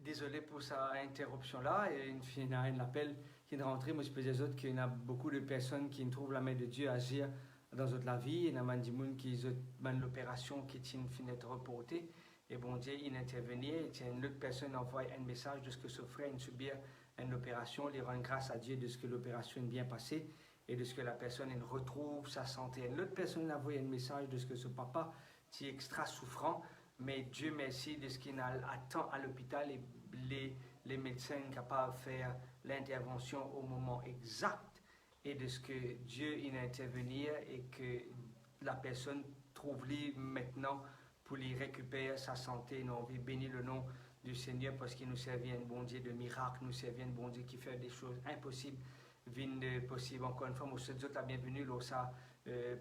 Désolé pour cette interruption-là. Il y a un appel qui est rentré. Moi, je peux dire qu'il y a beaucoup de personnes qui trouvent la main de Dieu agir dans la vie. Il y a des gens qui ont l'opération qui est une fenêtre reportée. Et bon Dieu, il intervient. Et une autre personne envoie un message de ce que ce frère subir une opération. Il rend grâce à Dieu de ce que l'opération est bien passée et de ce que la personne retrouve sa santé. Une autre personne envoie un message de ce que ce papa qui est extra souffrant. Mais Dieu merci de ce qu'il attend à l'hôpital et les médecins sont capables de faire l'intervention au moment exact et de ce que Dieu il intervenir et que la personne trouve lui maintenant pour lui récupérer sa santé. Nous avons béni le nom du Seigneur parce qu'il nous servit un bon Dieu de miracles, nous servit un bon Dieu qui fait des choses impossibles, viennent possibles. Encore une fois, je vous souhaite la bienvenue dans sa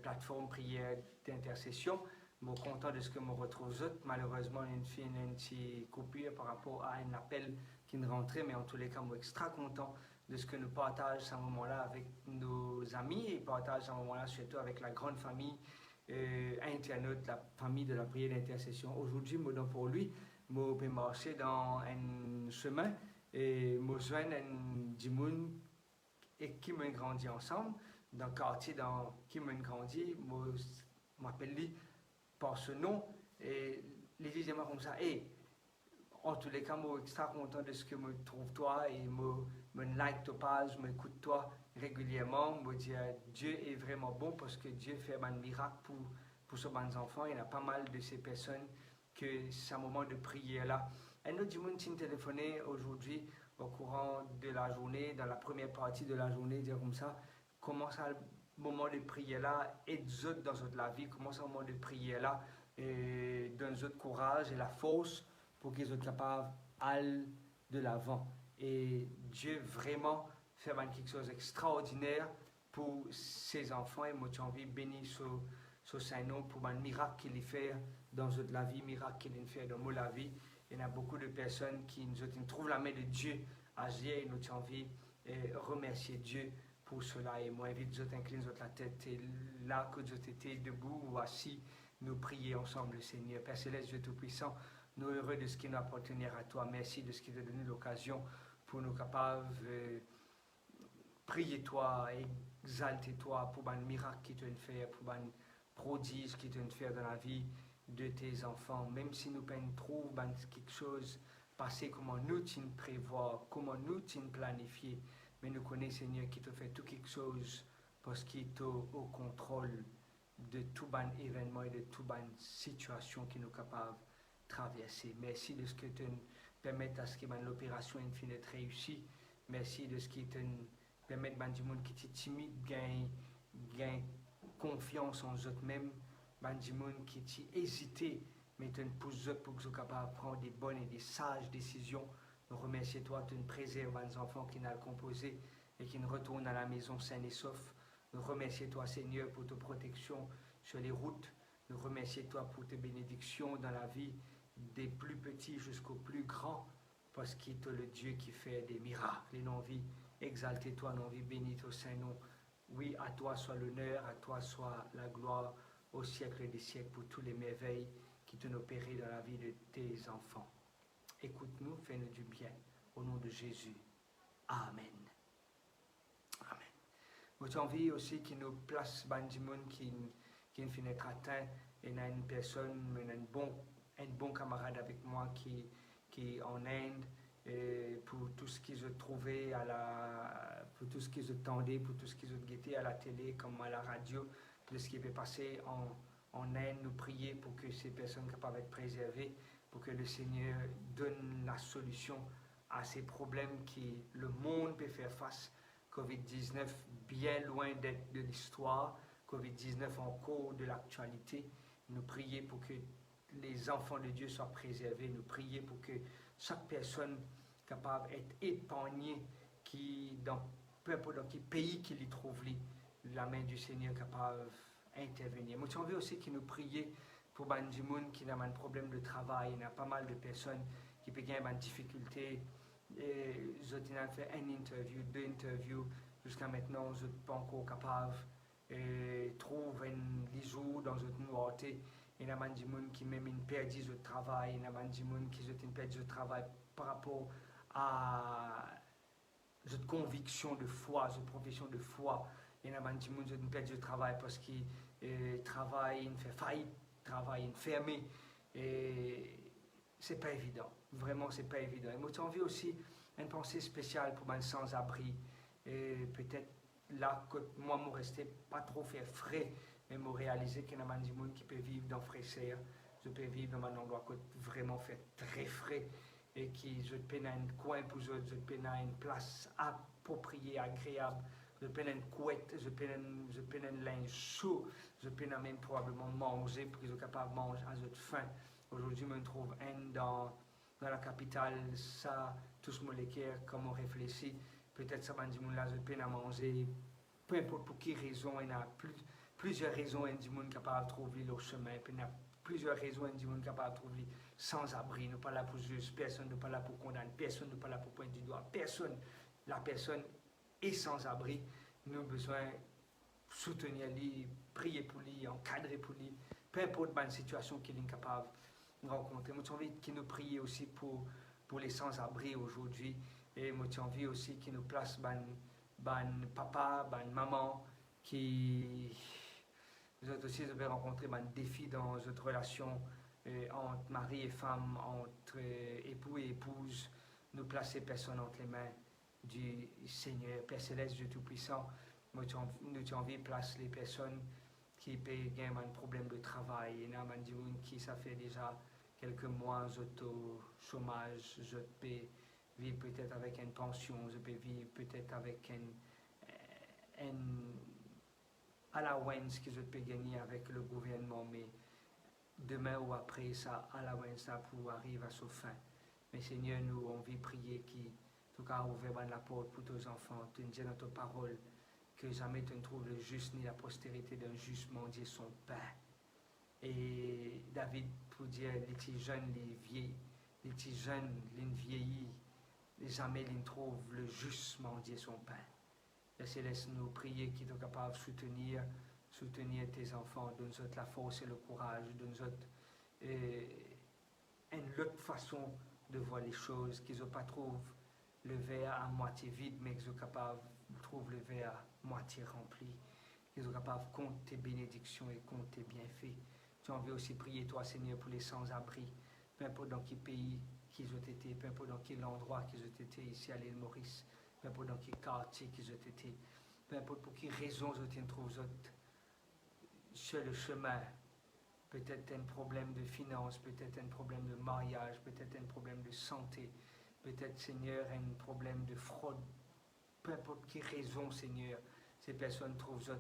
plateforme prière d'intercession. Je suis content de ce que je retrouve. Malheureusement, une petite coupure par rapport à un appel qui est rentré, mais en tous les cas, je suis extra content de ce que nous partageons à ce moment-là avec nos amis et partageons à ce moment-là surtout avec la grande famille internaute, la famille de la prière d'intercession. Aujourd'hui, pour lui, je peux marcher dans un chemin et je joindre un dimoun et qui m'ont grandi ensemble dans le quartier dans qui m'ont grandi. Je m'appelle lui par ce nom et les disent comme ça. Et en tous les cas, je suis extra content de ce que je trouve toi et je like ta page, je m'écoute toi régulièrement. Je dis Dieu est vraiment bon parce que Dieu fait un miracle pour ce bons enfants. Il y a pas mal de ces personnes que c'est un moment de prière là. Un autre monde qui m'a téléphoné aujourd'hui au courant de la journée, dans la première partie de la journée, dire comme ça, comment ça moment de prière là et d'autres dans la vie, comment ça moment de prière là donne d'autres courage et la force pour qu'ils soient capables d'aller de l'avant. Et Dieu vraiment fait quelque chose d'extraordinaire pour ses enfants et moi j'ai envie de bénir ce Saint-Nom pour un miracle qu'il fait dans la vie, miracle qu'il fait dans la vie. Il y a beaucoup de personnes qui nous trouvent la main de Dieu agir et nous j'ai envie de remercier Dieu pour cela. Et moi, invite vous incline la tête et là que vous étiez debout ou assis, nous prier ensemble le Seigneur. Père Céleste, Dieu Tout-Puissant, nous heureux de ce qui nous appartient à toi. Merci de ce qui t'a donné l'occasion pour nous capables de prier toi, exalter toi pour un miracle qui te fait, pour un prodige qui te fait dans la vie de tes enfants. Même si nous peine trouver quelque chose passer comment nous t'y prévoir, comment nous t'y planifier. Mais nous connaissons, Seigneur, qui te fait tout quelque chose parce qu'il est au contrôle de tout bon événement et de toute bonne situation qui nous est capable de traverser. Merci de ce que tu permets à ce que l'opération infinite réussie. Merci de ce qui te permet à des gens qui sont timides gagnent confiance en eux-mêmes, des gens qui sont hésités, mais tu poussent pour qu'ils soient capables de prendre des bonnes et des sages décisions. Nous remercions toi, tu nous préserves les enfants qui n'ont composé et qui nous retournent à la maison sains et saufs. Nous remercions toi, Seigneur, pour ta protection sur les routes. Nous remercions toi pour tes bénédictions dans la vie des plus petits jusqu'aux plus grands, parce qu'il est le Dieu qui fait des miracles. Et nous envie exalter toi, nous envie bénir ton Saint-Nom. Oui, à toi soit l'honneur, à toi soit la gloire au siècle des siècles pour tous les merveilles qui t'ont opéré dans la vie de tes enfants. Écoute-nous, fais-nous du bien. Au nom de Jésus. Amen. Amen. J'ai envie aussi qu'il nous place Bandimoun qui finit atteint. Il y a une personne, un bon camarade avec moi qui est en Inde. Pour tout ce qu'ils ont trouvé pour tout ce qu'ils ont tendu, pour tout ce qu'ils ont guetté à la télé comme à la radio, tout ce qui peut passer en Inde, nous prier pour que ces personnes soient capables d'être préservées, pour que le Seigneur donne la solution à ces problèmes que le monde peut faire face. Covid-19 bien loin d'être de l'histoire, Covid-19 en cours de l'actualité. Nous prier pour que les enfants de Dieu soient préservés, nous prier pour que chaque personne capable d'être épargnée dans peu importe dans quel pays qu'il y trouve, la main du Seigneur capable d'intervenir. Moi, j'ai envie aussi qu'il nous prie pour les gens qui ont un problème de travail. Il y a pas mal de personnes qui peuvent avoir des difficultés. Je ont fait une interview, 2 interviews. Jusqu'à maintenant, je ne suis pas encore capable de trouver un jour dans une nouveauté. Il y a des gens qui même une perdue de travail, il y a des gens qui ont une perte de travail par rapport à cette conviction de foi, cette profession de foi. Il y a des gens qui ont une perte de travail parce qu'ils travaillent, ils font faillite, travaillent, ils fermé. Et c'est pas évident. Vraiment, c'est pas évident. Et moi, j'ai envie aussi une pensée spéciale pour les sans-abri. Et peut-être là, que moi, je restais pas trop faire frais, mais je réaliser qu'il y a des gens qui peuvent vivre dans Fraissière. Je peux vivre dans un endroit qui vraiment fait très frais et qui je peux un coin pour eux, je peux une place appropriée, agréable. Je peux une couette, je peux un linge chaud, je peux même probablement manger pour qu'ils soient capables de manger à notre faim. Aujourd'hui, je me trouve dans la capitale, ça, tout ce moléculaire, comme on réfléchit, peut-être ça va dire là, je peine à manger, peu importe pour quelle raison, il y a plusieurs raisons, il y a des gens capables de trouver leur chemin, puis il y a plusieurs raisons, il y a des gens capables de trouver sans abri, nous pas là pour juger, personne n'est pas là pour condamner, personne n'est pas là pour pointer du doigt, personne, la personne est sans abri, nous avons besoin de soutenir lui, prier pour lui, encadrer pour lui, peu importe la situation qu'il est capable de rencontrer. Moi, j'ai envie qu'il nous prie aussi pour les sans-abri aujourd'hui. Et moi, j'ai envie aussi qu'il nous place papa, maman, qui nous aussi devez rencontrer des défis dans notre relation entre mari et femme, entre époux et épouse. Nous placer personne entre les mains du Seigneur, Père Céleste, Dieu Tout-Puissant. Moi, j'ai envie de placer les personnes qui ont un problème de travail. Il y a des gens qui, ça fait déjà quelques mois, au chômage, je peux vivre peut-être avec une pension, je peux vivre peut-être avec une allowance que je peux gagner avec le gouvernement, mais demain ou après, ça allowance ça pour arriver à sa fin. Mais Seigneur, nous, on veut prier qui, en tout cas, ouvre la porte pour tes enfants, tu nous dis dans ta parole que jamais tu ne trouves le juste ni la postérité d'un juste mendier son pain. Et David, pour dire, les petits jeunes, les petits jeunes, les vieillis, jamais ils ne trouvent le juste mendier son pain. Et laisse-nous prier qu'ils soient capables de soutenir tes enfants, donne-nous la force et le courage, donne-nous une autre façon de voir les choses, qu'ils ne pas trouvent le verre à moitié vide, mais qu'ils soient capables de trouver le verre à moitié rempli, qu'ils soient capables de compter tes bénédictions et compter tes bienfaits. Tu en veux aussi prier, toi, Seigneur, pour les sans-abri, peu importe dans quel pays qu'ils ont été, peu importe dans quel endroit qu'ils ont été ici à l'île Maurice, peu importe dans quel quartier qu'ils ont été, peu importe pour quelles raisons ils trouvent sur le chemin. Peut-être un problème de finances, peut-être un problème de mariage, peut-être un problème de santé, peut-être, Seigneur, un problème de fraude. Peu importe quelle raison, Seigneur, ces personnes trouvent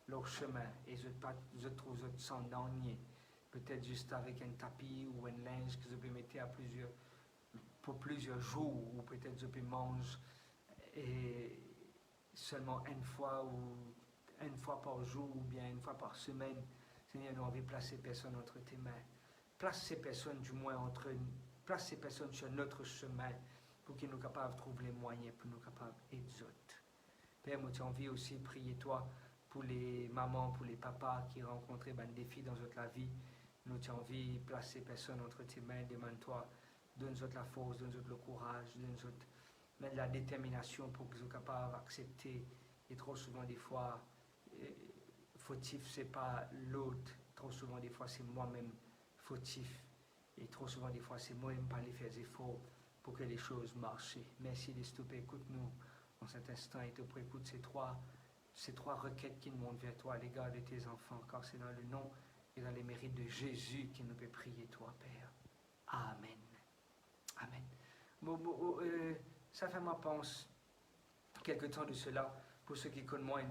leur chemin et je trouve sans denier. Peut-être juste avec un tapis ou un linge que je peux mettre pour plusieurs jours, ou peut-être je peux manger et seulement une fois par jour ou bien une fois par semaine. Seigneur, nous avons placé ces personnes entre tes mains. Place ces personnes du moins place ces personnes sur notre chemin pour qu'ils nous capables de trouver les moyens pour nous capables d'exaucer. Père, moi, tu as envie aussi de prier toi pour les mamans, pour les papas qui rencontrent des défis dans notre vie. Nous tu as envie de placer ces personnes entre tes mains, demande-toi, donne-nous la force, donne-nous le courage, donne-nous la détermination pour qu'ils soient capables d'accepter. Et trop souvent, des fois, fautif, c'est pas l'autre. Trop souvent, des fois, c'est moi-même fautif. Et trop souvent, des fois, c'est moi-même pas les faire des efforts pour que les choses marchent. Merci de stopper. Écoute-nous en cet instant et te préécoute ces trois requêtes qui nous montent vers toi à l'égard de tes enfants, car c'est dans le nom et dans les mérites de Jésus qu'il nous peut prier, toi, Père. Amen. Amen. Ça fait ma pense quelque temps de cela, pour ceux qui connaissent moi,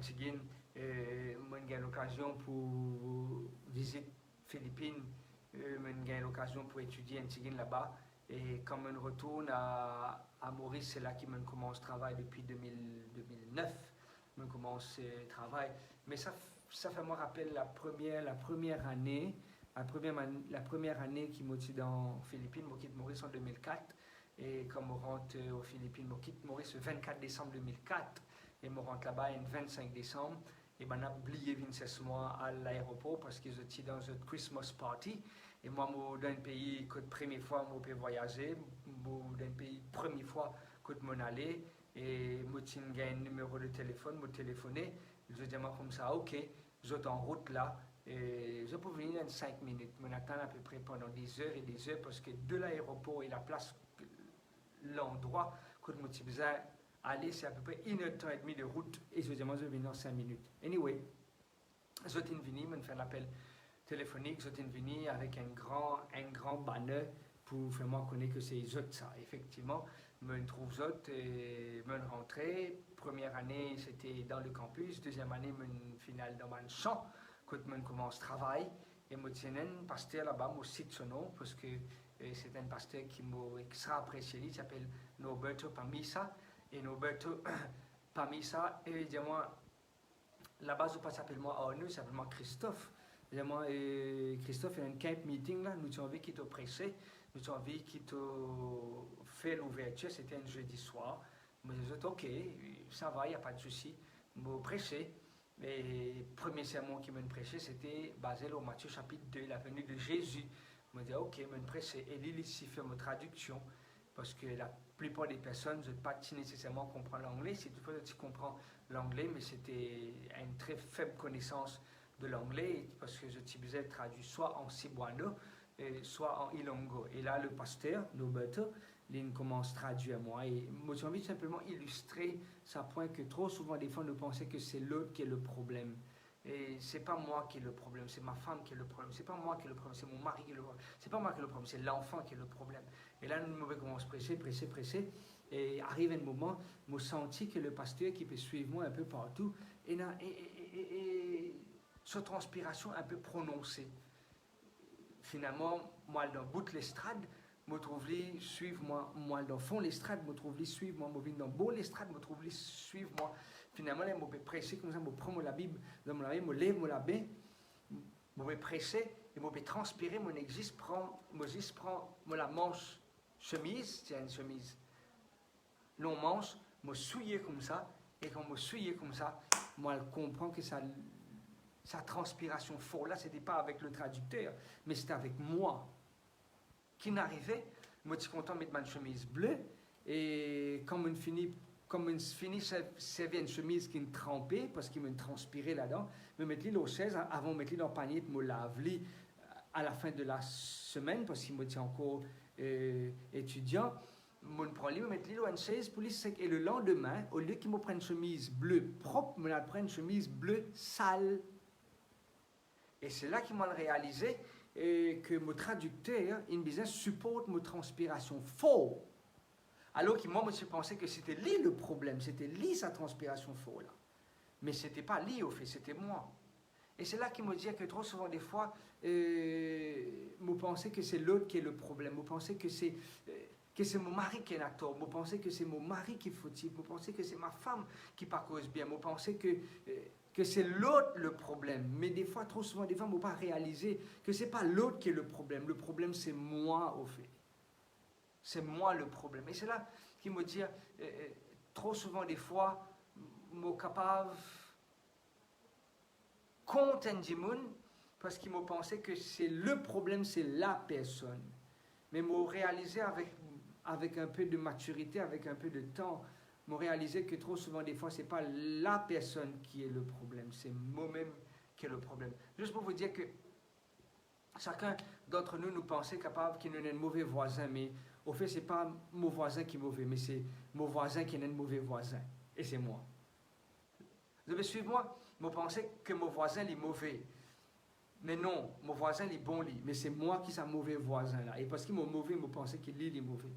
moi j'ai l'occasion pour visiter Philippines, j'ai l'occasion pour étudier un là-bas. Et quand je retourne à Maurice, c'est là que je commence le travail depuis 2009. Je commence le travail. Mais ça fait me rappeler la première année qui m'a dit dans les Philippines. Je quitte Maurice en 2004. Et quand je rentre aux Philippines, je quitte Maurice le 24 décembre 2004. Et je rentre là-bas le 25 décembre. Et ben, on a oublié mois à l'aéroport parce qu'ils étaient dans une Christmas party. Et moi, dans un pays que la première fois, je peux voyager, dans un pays première fois que je aller, et je j'ai un numéro de téléphone, je téléphoner, je dis comme ça, ok, je suis en route là, et je peux venir en 5 minutes. Je attends à peu près pendant des heures et des heures parce que de l'aéroport et la place, l'endroit que je me besoin aller, c'est à peu près 1h30 de route, et je dis, moi, je vais venir en 5 minutes. Anyway, je suis venu, je fais l'appel téléphonique, je suis venu avec un grand banner pour faire moi connaître que c'est ça. Effectivement, je me trouve et je rentré. Première année, c'était dans le campus. Deuxième année, je finale dans un champ. Quand je commence le travail, et je tiens un pasteur là-bas, je cite son nom, parce que c'est un pasteur qui m'a extra apprécié. Il s'appelle Norberto Pamisa. Et Norberto Pamisa, évidemment, là-bas, je ne s'appelle moi Arnaud, il s'appelle moi Christophe. Moi, Christophe, il y a un camp meeting là, nous avons envie qu'il te pressé, nous avons envie qu'il te fait l'ouverture, c'était un jeudi soir. Je me disais, ok, ça va, il n'y a pas de souci. Je me pressé. Et le premier sermon qui m'a prêché, c'était basé au Matthieu chapitre 2, la venue de Jésus. Je me disais, ok, je me pressé. Et lui, ici, fait ma traduction. Parce que la plupart des personnes ne pas nécessairement comprendre l'anglais. Si tu comprends l'anglais, mais c'était une très faible connaissance de l'anglais, parce que je utilisais traduit soit en Cebuano, soit en Ilongo. Et là, le pasteur, Norberto, il commence à traduire moi. Et moi, j'ai envie de simplement illustrer ce point que trop souvent, des fois, nous pensons que c'est l'autre qui est le problème. Et c'est pas moi qui est le problème, c'est ma femme qui est le problème. C'est pas moi qui est le problème, c'est mon mari qui est le problème. C'est pas moi qui est le problème, c'est l'enfant qui est le problème. Et là, nous commençons à presser. Et arrive un moment, je senti que le pasteur qui peut suivre moi un peu partout, et sa transpiration un peu prononcée. Finalement, moi, dans le bout de l'estrade, je trouve les suivre moi dans le fond de l'estrade, je trouve les suivre moi, je dans le beau de l'estrade, je trouve les suivre moi. Finalement, je peux presser comme ça, je prends la Bible dans mon main, je lève la main, je peux presser, et je peux transpirer, je prends la manche chemise, c'est une chemise non manche, je me souiller comme ça, et quand je me souiller comme ça, moi, je comprends que sa transpiration forte, là, ce n'était pas avec le traducteur, mais c'était avec moi. Qui n'arrivait, moi, je suis content de mettre ma chemise bleue, et comme on finit, c'est une chemise qui me trempait, parce qu'il me transpirait là-dedans, je me mettais au 16, avant de mettre dans le panier, je me lave à la fin de la semaine, parce qu'il me tient encore étudiant. Je prends lui, je mets lui dans une chaise pour lui sec. Et le lendemain, au lieu qu'il me prenne une chemise bleue propre, je me prends une chemise bleue sale. Et c'est là qu'il m'a réalisé que mon traducteur, il me disait, supporte ma transpiration fort. Alors que moi, je pensais que c'était lui le problème, c'était lui sa transpiration forte. Mais ce n'était pas lui au fait, c'était moi. Et c'est là qu'il me dit que trop souvent, des fois, je pensais que c'est l'autre qui est le problème. Je pensais que c'est mon mari qui est un tort. Je pensais que c'est mon mari qui est fautif. Je pensais que c'est ma femme qui pas cause bien. Je pensais que c'est l'autre le problème. Mais des fois, trop souvent, des fois, je ne pas réaliser que ce n'est pas l'autre qui est le problème. Le problème, c'est moi au fait. C'est moi le problème. Et c'est là qu'il me dit, trop souvent, des fois, je suis capable contre un démon parce qu'il me pensait que c'est le problème, c'est la personne. Mais me réaliser avec un peu de maturité, avec un peu de temps, me réaliser que trop souvent, des fois, ce n'est pas la personne qui est le problème, c'est moi-même qui est le problème. Juste pour vous dire que chacun d'entre nous pensait capable qu'il est un mauvais voisin, mais au fait, ce n'est pas mon voisin qui est mauvais, mais c'est mon voisin qui est un mauvais voisin. Et c'est moi. Vous devez suivre moi. Je pensais que mon voisin est mauvais. Mais non, mon voisin est bon, mais c'est moi qui suis un mauvais voisin là. Et parce qu'il est mauvais, je pensais qu'il est mauvais.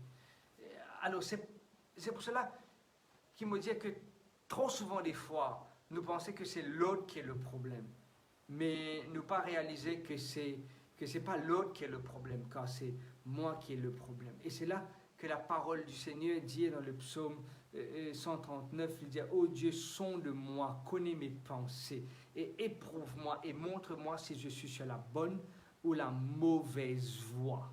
Alors c'est pour cela qu'il me dit que trop souvent des fois, nous pensons que c'est l'autre qui est le problème. Mais nous pas réaliser que c'est pas l'autre qui est le problème, car c'est moi qui est le problème. Et c'est là que la parole du Seigneur dit dans le psaume 139, il dit « Oh Dieu, sonde-moi, connais mes pensées et éprouve-moi et montre-moi si je suis sur la bonne ou la mauvaise voie. »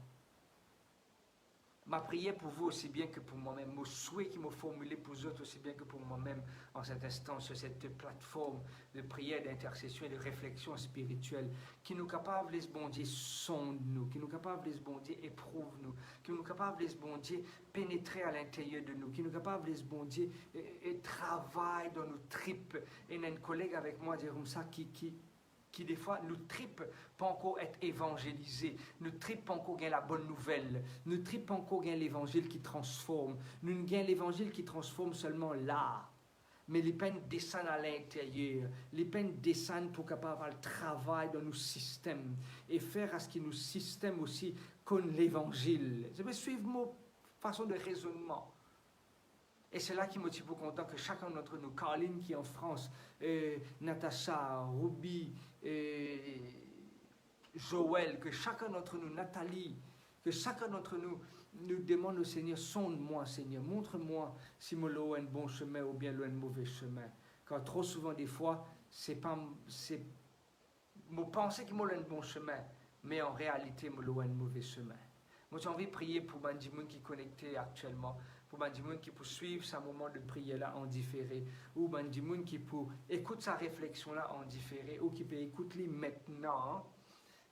Ma prière pour vous aussi bien que pour moi-même, mon souhait qui m'a formulé pour vous autres aussi bien que pour moi-même en cet instant sur cette plateforme de prière, d'intercession et de réflexion spirituelle, qui nous capable, les bon Dieu, sonde-nous, qui nous capable, les bon Dieu, éprouve-nous, qui nous capable, les bon Dieu, pénétrer à l'intérieur de nous, qui nous capable, les bon Dieu, et travaille dans nos tripes. Et il y a un collègue avec moi, dire comme ça, qui des fois nous tripent pas encore être évangélisés, nous tripent pas encore gagner la bonne nouvelle, nous tripent pas encore gagner l'évangile qui transforme, nous ne gagnons l'évangile qui transforme seulement là, mais les peines descendent à l'intérieur, les peines descendent pour capable avoir le travail dans nos systèmes et faire à ce que nos systèmes aussi connaissent l'évangile. Je vais suivre ma façon de raisonnement. Et c'est là qui me tient content que chacun d'entre nous, Caroline qui est en France, Natacha, Ruby, Joël, que chacun d'entre nous, Nathalie, que chacun d'entre nous demande au Seigneur, sonde-moi Seigneur, montre-moi si je suis un bon chemin ou bien un mauvais chemin. Car trop souvent des fois, je pensais que je suis un bon chemin, mais en réalité, je suis un mauvais chemin. Moi, j'ai envie de prier pour les gens qui sont connectés actuellement, pour les gens qui peuvent suivre ce moment de prière-là en différé, ou les gens qui peuvent écouter sa réflexion-là en différé, ou qui peuvent écouter maintenant.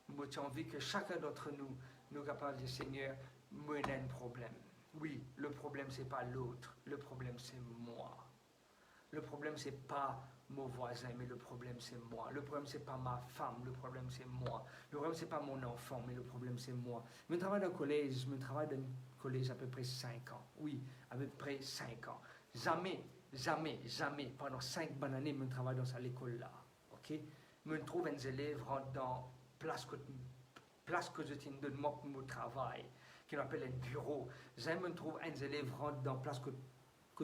Moi, j'ai envie que chacun d'entre nous, nous capable de dire, Seigneur, moi, j'ai un problème. Oui, le problème, ce n'est pas l'autre, le problème, c'est moi. Le problème, ce n'est pas mon voisin, mais le problème, c'est moi. Le problème, ce n'est pas ma femme, le problème, c'est moi. Le problème, ce n'est pas mon enfant, mais le problème, c'est moi. Je travaille dans un collège à peu près 5 ans. Oui, à peu près 5 ans. Jamais, pendant 5 bonnes années, je travaille dans cette école-là. Ok? Je trouve un élève rentre dans place que je tiens de moi pour mon travail, qui appelle un bureau. Je me trouve un élève rentre dans place que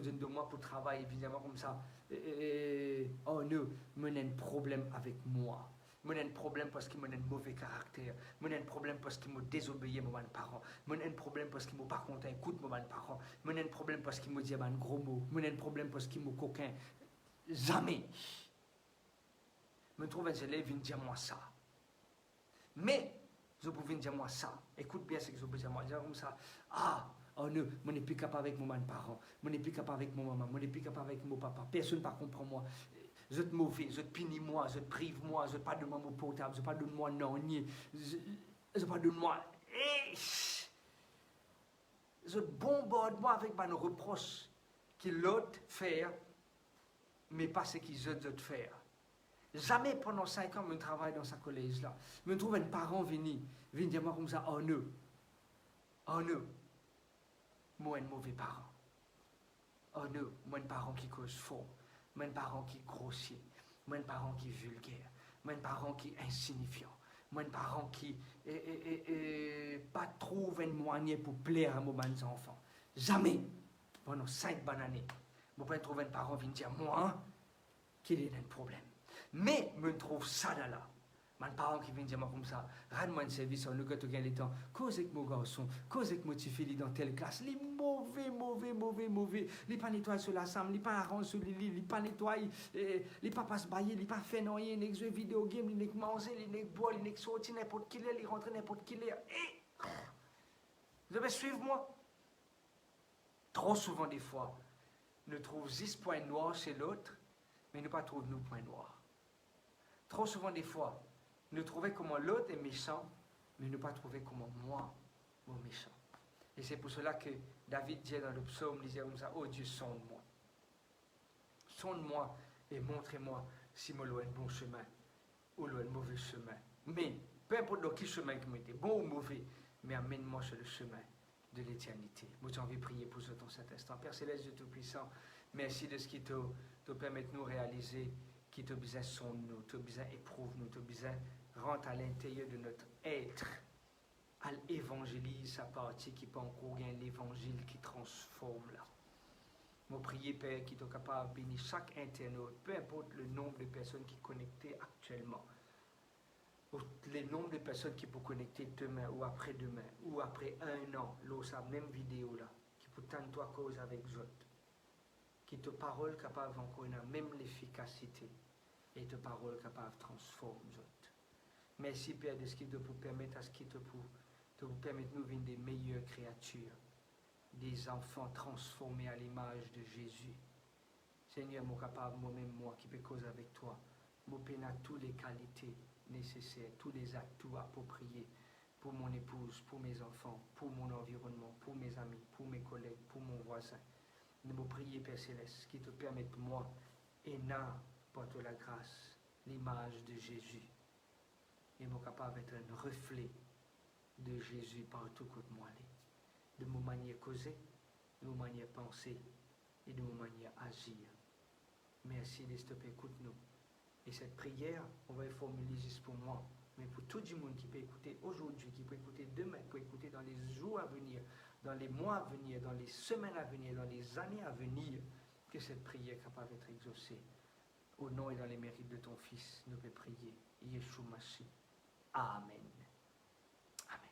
de moi pour travailler, évidemment, comme ça. Oh non, j'ai un problème avec moi. J'ai un problème parce qu'il m'a un mauvais caractère. J'ai un problème parce qu'il m'a désobéi à mes parents. J'ai un problème parce qu'il m'a pas content, écoute mes parents. J'ai un problème parce qu'il m'a dit un gros mot. J'ai un problème parce qu'il m'a coquin. Jamais. Je trouve un élève qui dit moi ça. Mais, je peux dire moi ça. Écoute bien ce que je peux dire moi. Je comme ça. Oh non, je n'ai plus capable avec mon parent, je n'ai plus capable avec mon maman, je n'ai plus capable avec mon papa. Personne ne comprend moi. Je te mauvais, je te punis moi, je te prive moi, je ne pas de moi mon portable, je ne pas de moi non, je ne pas de moi. Je bombarde moi avec mes reproches que l'autre fait, mais pas ce qu'ils autres faire. Jamais pendant 5 ans, je travaille dans ce collège-là. Je me trouve un parent venir dire moi comme ça, oh non, moi un mauvais parent. Oh non, moi un parent qui cause faux, moi un parent qui est grossier, moi un parent qui est vulgaire, moi un parent qui est insignifiant, moi un parent qui pas trouve un moyen pour plaire à mes enfants. Jamais, pendant 5 bonnes années, je ne peux pas trouver un parent qui vient dire moi qu'il y a un problème. Mais je trouve ça là. Mes parents qui viennent dire moi comme ça, rends-moi un service, on nous gâte le temps, cause avec mon garçon, cause avec mon petit fils dans telle classe, les mauvais, les pas nettoyer sur la chambre, les pas arranger sur les lits, les pas nettoyer, les pas se bailler, les pas faire rien, les jouer vidéo game, les manger, les boire, les sortir n'importe qui, les rentrer n'importe qui. Vous devez suivre moi. Trop souvent des fois, nous trouvons 10 points noirs chez l'autre, mais nous pas trouvons nos points noirs. Trop souvent des fois, nous trouvons comment l'autre est méchant, mais ne pas trouver comment moi, mon méchant. Et c'est pour cela que David dit dans le psaume, il disait comme ça, oh Dieu, sonde-moi. Sonde-moi et montrez-moi si je suis un bon chemin ou un mauvais chemin. Mais, peu importe dans quel chemin que je bon ou mauvais, mais amène-moi sur le chemin de l'éternité. Moi, j'ai envie de prier pour ce dans cet instant. Père Céleste, Dieu Tout-Puissant, merci de ce qui te permet de nous réaliser, qui te besoin sonde-nous, te besoin éprouve-nous, te besoin rentre à l'intérieur de notre être, à l'évangélise sa partie qui peut encore gagner l'évangile qui transforme là. Moi, prier, Père, qui est capable de bénir chaque internaute, peu importe le nombre de personnes qui sont connectées actuellement, ou le nombre de personnes qui peuvent connecter demain ou après-demain, ou après 1 an, là, sa même vidéo là, qui peut tenter toi cause avec autres, qui te parole capable encore même l'efficacité, et te parole capable de transformer autres. Merci Père de ce qui te peut permettre à ce qui te peut permettre de nous venir des meilleures créatures des enfants transformés à l'image de Jésus. Seigneur, moi capable, moi-même, moi qui peux causer avec toi, moi peine à toutes les qualités nécessaires, tous les atouts appropriés pour mon épouse, pour mes enfants, pour mon environnement, pour mes amis, pour mes collègues, pour mon voisin. Nous me prier, Père Céleste, qui te permette moi, et n'a, porte la grâce, l'image de Jésus. Et moi capable d'être un reflet de Jésus partout côté moi. De mon manière causer, de mon manière penser et de mon manière agir. Merci de stopper, écoute-nous. Et cette prière, on va la formuler juste pour moi, mais pour tout le monde qui peut écouter aujourd'hui, qui peut écouter demain, qui peut écouter dans les jours à venir, dans les mois à venir, dans les semaines à venir, dans les années à venir, que cette prière est capable d'être exaucée. Au nom et dans les mérites de ton Fils, nous pouvons prier. Yeshua Mashiach. Amen. Amen.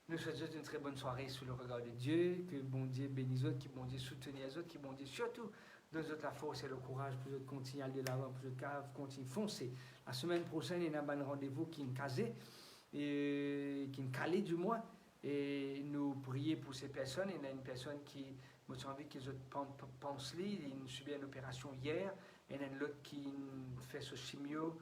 Nous souhaitons une très bonne soirée sous le regard de Dieu. Que bon Dieu bénisse les autres, que bon Dieu soutenir les autres, que bon Dieu surtout donne la force et le courage pour eux continuer à aller de l'avant, pour eux continuer à foncer. La semaine prochaine, il y a un rendez-vous qui est casé, qui est calé du moins. Et nous prions pour ces personnes. Il y a une personne qui m'a envie qu'ils pensent, il a subi une opération hier. Il y en a une autre qui fait ce chimio.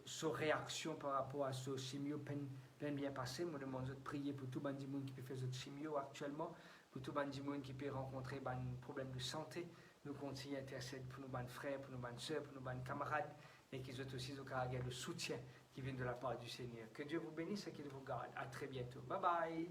Sa réaction par rapport à ce chimio peine bien passé. Je demande de prier pour tout le monde qui peut faire ce chimio actuellement, pour tout le monde qui peut rencontrer un problème de santé. Nous continuons à intercéder pour nos frères, pour nos soeurs, pour nos camarades, et qu'ils ont aussi le soutien qui vient de la part du Seigneur. Que Dieu vous bénisse et qu'il vous garde. À très bientôt. Bye bye.